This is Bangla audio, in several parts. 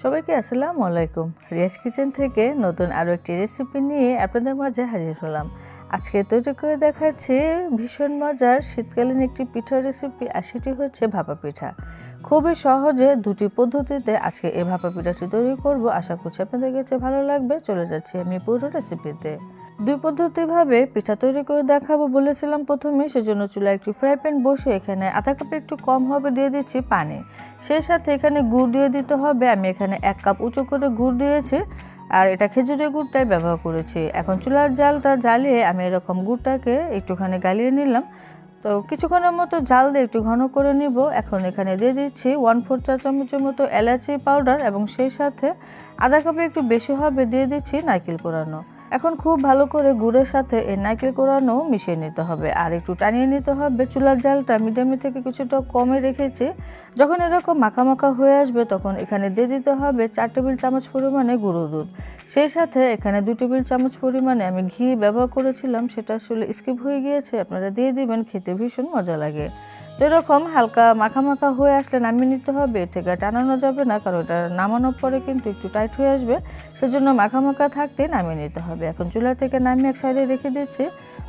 সবাইকে আসসালামু আলাইকুম। রিয়াজ কিচেন থেকে নতুন আরও একটি রেসিপি নিয়ে আপনাদের মাঝে হাজির হলাম। আজকে তৈরি করে দেখাচ্ছি ভীষণ মজার শীতকালীন একটি পিঠার রেসিপি, আর সেটি হচ্ছে ভাপা পিঠা। খুবই সহজে দুটি পদ্ধতিতে আজকে এই ভাপা পিঠাটি তৈরি করব। আশা করছি আপনাদের কাছে ভালো লাগবে। চলে যাচ্ছি আমি পুরো রেসিপিতে। দুই পদ্ধতিভাবে পিঠা তৈরি করে দেখাবো বলেছিলাম প্রথমে, সেজন্য চুলায় একটু ফ্রাই প্যান বসে এখানে আধা কাপে একটু কম হবে দিয়ে দিচ্ছি পানি। সেই সাথে এখানে গুড় দিয়ে দিতে হবে। আমি এখানে 1 কাপ উঁচু করে গুড় দিয়েছি, আর এটা খেজুরের গুড়টাই ব্যবহার করেছি। এখন চুলার জালটা জ্বালিয়ে আমি এরকম গুড়টাকে একটুখানি গালিয়ে নিলাম। তো কিছুক্ষণের মতো জাল দিয়ে একটু ঘন করে নিব। এখন এখানে দিয়ে দিচ্ছি 1/4 চা চামচের মতো এলাচি পাউডার, এবং সেই সাথে আধা কাপে একটু বেশি হবে দিয়ে দিচ্ছি নারকেল কোড়ানো। এখন খুব ভালো করে গুড়ের সাথে এই নারকেল কোড়ানো মিশিয়ে নিতে হবে, আর একটু টানিয়ে নিতে হবে। চুলার জালটা মিডিয়ামে থেকে কিছুটা কমে রেখেছি। যখন এরকম মাখা মাখা হয়ে আসবে তখন এখানে দিয়ে দিতে হবে 4 টেবিল চামচ পরিমাণে গুঁড়ো দুধ। সেই সাথে এখানে 2 টেবিল চামচ পরিমাণে আমি ঘি ব্যবহার করেছিলাম, সেটা আসলে স্কিপ হয়ে গিয়েছে, আপনারা দিয়ে দিবেন, খেতে ভীষণ মজা লাগে। তো এরকম হালকা মাখা মাখা হয়ে আসলে নামিয়ে নিতে হবে। এর থেকে টানানো যাবে না, কারণ এটা নামানোর পরে কিন্তু একটু টাইট হয়ে আসবে, সেজন্য মাখা মাখা থাকতে নামিয়ে নিতে হবে। এখন চুলা থেকে নামিয়ে এক সাইডে রেখে দিচ্ছি।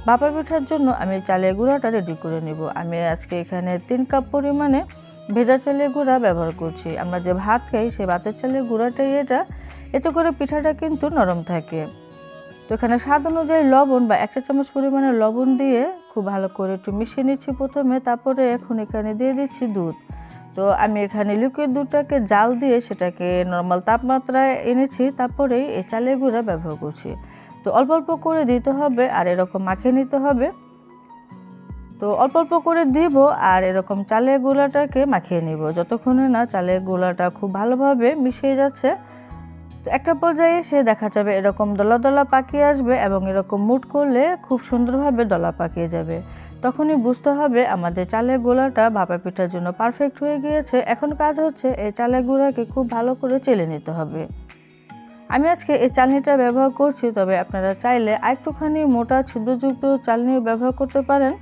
ভাপা পিঠার জন্য আমি চালের গুঁড়াটা রেডি করে নিব। আমি আজকে এখানে 3 কাপ পরিমাণে ভেজা চালের গুঁড়া ব্যবহার করছি। আমরা যে ভাত খাই সেই ভাতের চালের গুঁড়াটাই এটা, এতে করে পিঠাটা কিন্তু নরম থাকে। তো এখানে স্বাদ অনুযায়ী লবণ বা 1 চা চামচ পরিমাণে লবণ দিয়ে খুব ভালো করে একটু মিশিয়ে নিচ্ছি প্রথমে। তারপরে এখন এখানে দিয়ে দিচ্ছি দুধ। তো আমি এখানে লিকুইড দুধটাকে জাল দিয়ে সেটাকে নর্মাল তাপমাত্রায় এনেছি, তারপরেই এই চালের গুঁড়া ব্যবহার করছি। তো অল্প অল্প করে দিতে হবে আর এরকম মাখিয়ে নিতে হবে। তো অল্প অল্প করে দিব আর এরকম চালের গুঁড়াটাকে মাখিয়ে নিব যতক্ষণে না চালের গুঁড়াটা খুব ভালোভাবে মিশিয়ে যাচ্ছে। তো একটা পর্যায়ে এসে দেখা যাবে এরকম দলা দলা পাকিয়ে আসবে, এবং এরকম মুট করলে খুব সুন্দরভাবে দলা পাকিয়ে যাবে। তখনই বুঝতে হবে আমাদের চালের গোলাটা ভাপা পিঠার জন্য পারফেক্ট হয়ে গিয়েছে। এখন কাজ হচ্ছে এই চালের গুঁড়াকে খুব ভালো করে চেলে নিতে হবে। আমি আজকে এই চালনিটা ব্যবহার করছি, তবে আপনারা চাইলে আরেকটুখানি মোটা ছিদ্রযুক্ত চালনিও ব্যবহার করতে পারেন।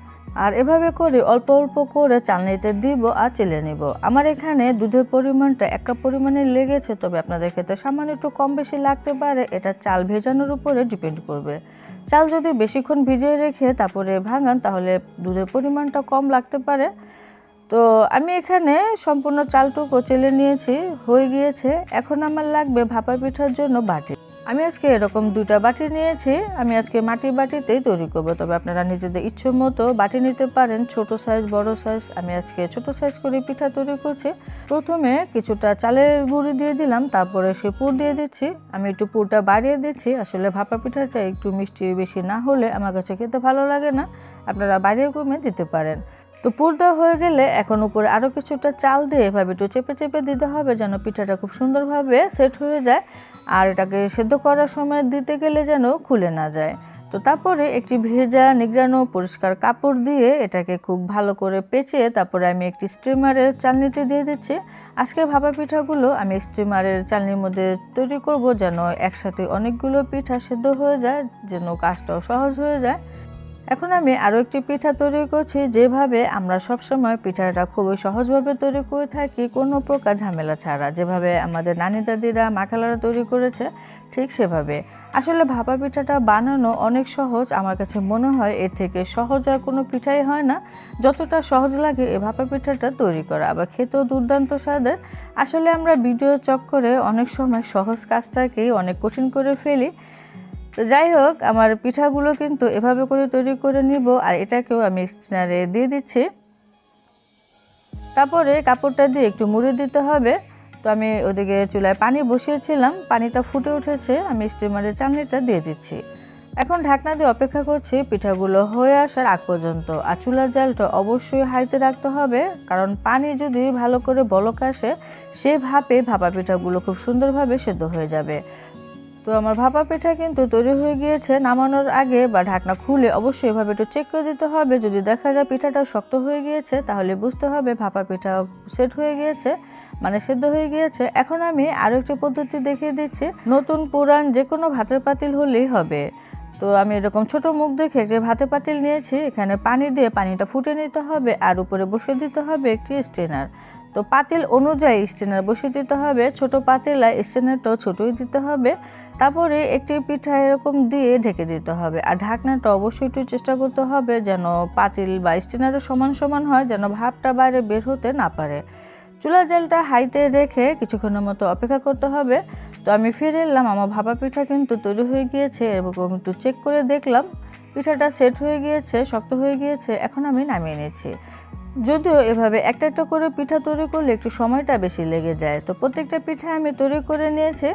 আর এভাবে করে অল্প অল্প করে চালনিতে দিব আর চেলে নিব। আমার এখানে দুধের পরিমাণটা 1 কাপ পরিমাণে লেগেছে, তবে আপনাদের ক্ষেত্রে সামান্য একটু কম বেশি লাগতে পারে। এটা চাল ভেজানোর উপরে ডিপেন্ড করবে। চাল যদি বেশিক্ষণ ভিজিয়ে রেখে তারপরে ভাঙান তাহলে দুধের পরিমাণটা কম লাগতে পারে। তো আমি এখানে সম্পূর্ণ চালটুকু চেলে নিয়েছি, হয়ে গিয়েছে। এখন আমার লাগবে ভাপা পিঠার জন্য বাটি। আমি আজকে এরকম 2টা বাটি নিয়েছি। আমি আজকে মাটির বাটিতেই তৈরি করব, তবে আপনারা নিজেদের ইচ্ছে মতো বাটি নিতে পারেন, ছোট সাইজ বড় সাইজ। আমি আজকে ছোট সাইজ করে পিঠা তৈরি করছি। প্রথমে কিছুটা চালের গুঁড়ি দিয়ে দিলাম, তারপরে সে পুর দিয়ে দিচ্ছি। আমি একটু পুরটা বাড়িয়ে দিচ্ছি, আসলে ভাপা পিঠাটা একটু মিষ্টি বেশি না হলে আমার কাছে খেতে ভালো লাগে না, আপনারা বাড়িয়ে কমে দিতে পারেন। তো পুর দেওয়া হয়ে গেলে এখন উপরে আরও কিছুটা চাল দিয়ে এভাবে একটু চেপে চেপে দিতে হবে, যেন পিঠাটা খুব সুন্দরভাবে সেট হয়ে যায়। আর এটাকে সেদ্ধ করার সময় দিতে গেলে যেন খুলে না যায়। তো তারপরে একটি ভেজা নিংড়ানো পরিষ্কার কাপড় দিয়ে এটাকে খুব ভালো করে পেঁচিয়ে তারপরে আমি একটি স্টিমারের চালনিতে দিয়ে দিচ্ছি। আজকে ভাপা পিঠাগুলো আমি স্টিমারের চালনির মধ্যে তৈরি করব, যেন একসাথে অনেকগুলো পিঠা সেদ্ধ হয়ে যায়, যেন কাজটাও সহজ হয়ে যায়। এখন আমি আরও একটি পিঠা তৈরি করছি, যেভাবে আমরা সবসময় পিঠাটা খুবই সহজভাবে তৈরি করে থাকি, কোনো প্রকার ঝামেলা ছাড়া, যেভাবে আমাদের নানি দাদিরা মাখালারা তৈরি করেছে ঠিক সেভাবে। আসলে ভাপা পিঠাটা বানানো অনেক সহজ, আমার কাছে মনে হয় এর থেকে সহজ আর কোনো পিঠাই হয় না। যতটা সহজ লাগে এই ভাপা পিঠাটা তৈরি করা, আবার খেতেও দুর্দান্ত স্বাদের। আসলে আমরা ভিডিও চক্করে অনেক সময় সহজ কাজটাকেই অনেক কঠিন করে ফেলি। তো যাই হোক, আমার পিঠাগুলো কিন্তু এভাবে করে তৈরি করে নিব, আর এটাকেও আমি স্টিনারে দিয়ে দিচ্ছি। তারপরে কাপড়টা দিয়ে একটু মুড়ে দিতে হবে। তো আমি ওদিকে চুলায় পানি বসিয়েছিলাম, পানিটা ফুটে উঠেছে, আমি স্টিমারের চালনিটা দিয়ে দিচ্ছি। এখন ঢাকনা দিয়ে অপেক্ষা করছি পিঠাগুলো হয়ে আসার আগ পর্যন্ত। আর চুলার জালটা অবশ্যই হাইতে রাখতে হবে, কারণ পানি যদি ভালো করে বলক আসে সে ভাপে ভাপা পিঠাগুলো খুব সুন্দরভাবে সেদ্ধ হয়ে যাবে। তো আমার ভাপা পিঠা কিন্তু তৈরি হয়ে গিয়েছে। নামানোর আগে বা ঢাকনা খুলে অবশ্যই এভাবে একটু চেক করে দিতে হবে। যদি দেখা যায় পিঠাটা শক্ত হয়ে গিয়েছে তাহলে বুঝতে হবে ভাপা পিঠা সেট হয়ে গিয়েছে, মানে সেদ্ধ হয়ে গিয়েছে। এখন আমি আরও একটি পদ্ধতি দেখিয়ে দিচ্ছি। নতুন পুরান যে কোনো ভাতের পাতিল হলেই হবে। তো আমি এরকম ছোট মুখ দেখে যে ভাতের পাতিল নিয়েছি, এখানে পানি দিয়ে পানিটা ফুটে নিতে হবে, আর উপরে বসিয়ে দিতে হবে একটি স্ট্রেনার। তো পাতিল অনুযায়ী স্ট্যান্ডার বসিয়ে দিতে হবে। ছোট পাতিলা স্ট্যান্ডারটাও ছোটই দিতে হবে। তারপরে একটি পিঠা এরকম দিয়ে ঢেকে দিতে হবে। আর ঢাকনাটা অবশ্যই একটু চেষ্টা করতে হবে যেন পাতিল বা স্ট্যান্ডারও সমান সমান হয়, যেন ভাপটা বাইরে বের হতে না পারে। চুলার জালটা হাইতে রেখে কিছুক্ষণের মতো অপেক্ষা করতে হবে। তো আমি ফিরে এলাম, আমার ভাপা পিঠা কিন্তু তৈরি হয়ে গিয়েছে এবং একটু চেক করে দেখলাম পিঠাটা সেট হয়ে গিয়েছে, শক্ত হয়ে গিয়েছে। এখন আমি নামিয়ে নিচ্ছি। যদিও এভাবে একটা একটা করে পিঠা তৈরি করলে একটু সময়টা বেশি লেগে যায়। তো প্রত্যেকটা পিঠা আমি তৈরি করে নিয়েছি।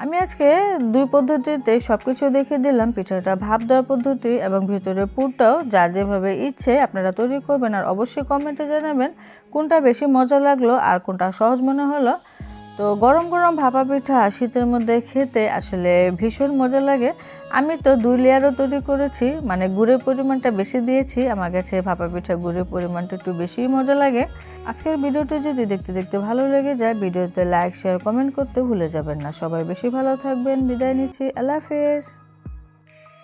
আমি আজকে দুই পদ্ধতিতে সব কিছু দেখিয়ে দিলাম, পিঠাটা ভাপ দেওয়ার পদ্ধতি এবং ভিতরে পুরটাও যার যেভাবে ইচ্ছে আপনারা তৈরি করবেন। আর অবশ্যই কমেন্টে জানাবেন কোনটা বেশি মজা লাগলো আর কোনটা সহজ মনে হলো। তো গরম গরম ভাপা পিঠা শীতের মধ্যে খেতে আসলে ভীষণ মজা লাগে। আমি তো 2 লেয়ারও তৈরি করেছি, মানে গুড়ের পরিমাণটা বেশি দিয়েছি। আমার কাছে ভাপা পিঠা গুড়ের পরিমাণটা একটু বেশিই মজা লাগে। আজকের ভিডিওটি যদি দেখতে দেখতে ভালো লেগে যায়, ভিডিওতে লাইক শেয়ার কমেন্ট করতে ভুলে যাবেন না। সবাই বেশি ভালো থাকবেন। বিদায় নিচ্ছি। আল্লাহ হাফেজ।